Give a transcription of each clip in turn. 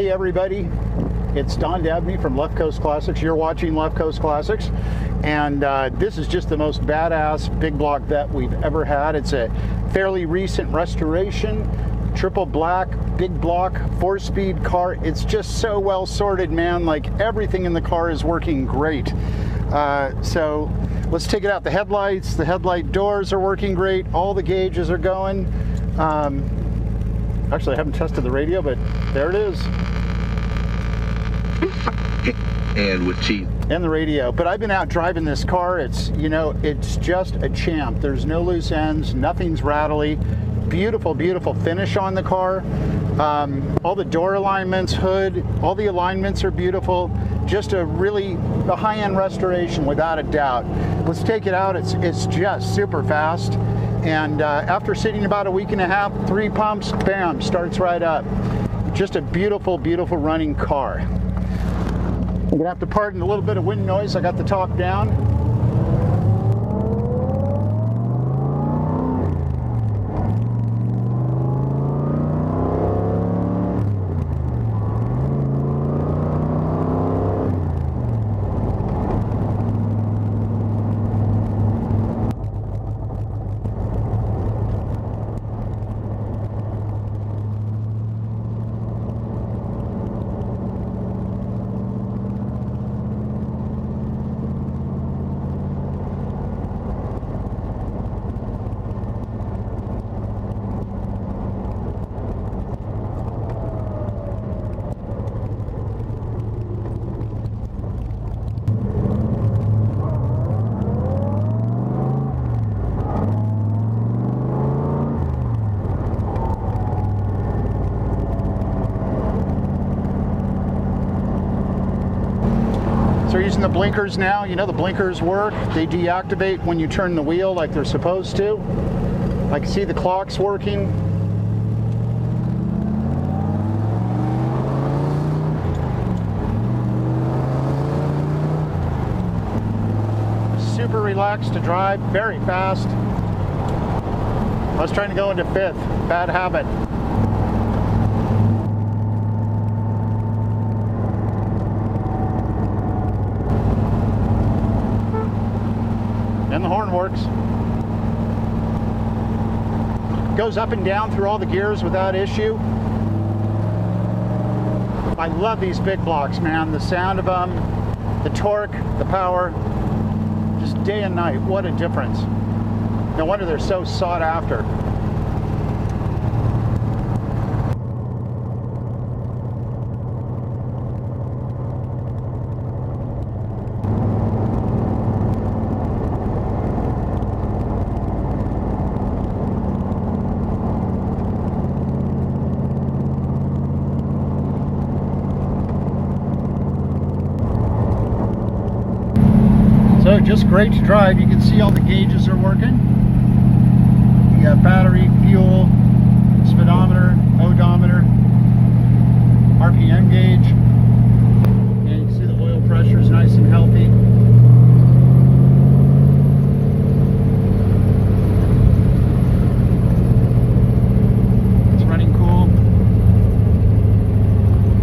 Hey everybody, it's Donn Dabney from Left Coast Classics. You're watching Left Coast Classics, and this is just the most badass big block vet we've ever had. It's a fairly recent restoration, triple black, big block, 4-speed car. It's just so well sorted, man. Like, everything in the car is working great. So let's take it out. The headlights, the headlight doors are working great. All the gauges are going. Actually, I haven't tested the radio, but there it is. And with teeth. And the radio. But I've been out driving this car. It's, you know, it's just a champ. There's no loose ends. Nothing's rattly. Beautiful, beautiful finish on the car. All the door alignments, hood, all the alignments are beautiful. Just a high-end restoration without a doubt. Let's take it out. It's just super fast. And after sitting about a week and a half, 3 pumps, bam, starts right up. Just a beautiful, beautiful running car. I'm gonna have to pardon a little bit of wind noise. I got the top down. So we're using the blinkers now. You know, the blinkers work. They deactivate when you turn the wheel like they're supposed to. I can see the clock's working. Super relaxed to drive, very fast. I was trying to go into 5th, bad habit. And the horn works. Goes up and down through all the gears without issue. I love these big blocks, man. The sound of them, the torque, the power, just day and night. What a difference. No wonder they're so sought after. So just great to drive. You can see all the gauges are working. You got battery, fuel, speedometer, odometer, RPM gauge. And you can see the oil pressure is nice and healthy. It's running cool.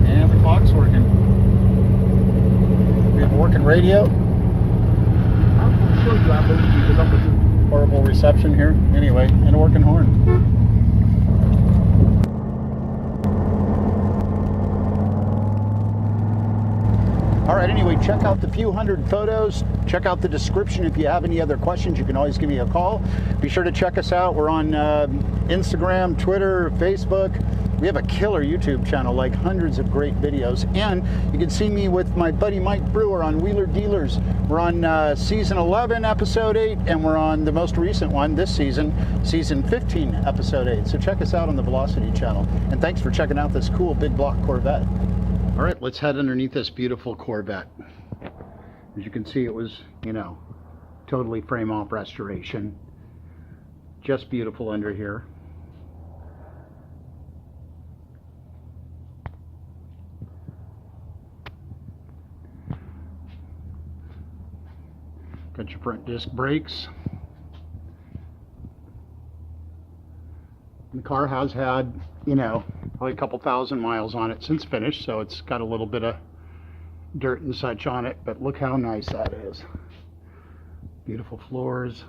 And the clock's working. We have a working radio. Horrible reception here. Anyway, and a working horn. Alright, anyway, check out the few hundred photos. Check out the description. If you have any other questions, you can always give me a call. Be sure to check us out. We're on Instagram, Twitter, Facebook. We have a killer YouTube channel, like hundreds of great videos. And you can see me with my buddy Mike Brewer on Wheeler Dealers. We're on season 11, episode 8, and we're on the most recent one this season, season 15, episode 8. So check us out on the Velocity channel. And thanks for checking out this cool big block Corvette. All right, let's head underneath this beautiful Corvette. As you can see, it was, you know, totally frame off restoration. Just beautiful under here. Got your front disc brakes. The car has had, you know, probably a couple thousand miles on it since finished, so it's got a little bit of dirt and such on it, but look how nice that is. Beautiful floors.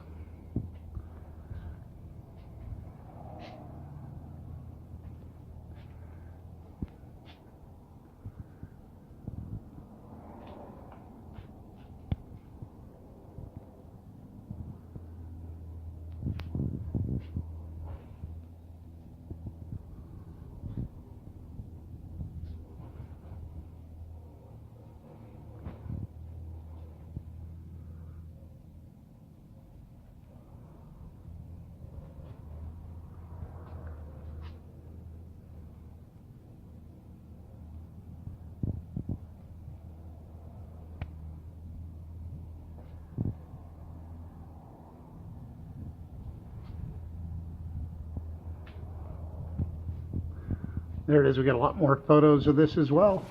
There it is. We got a lot more photos of this as well.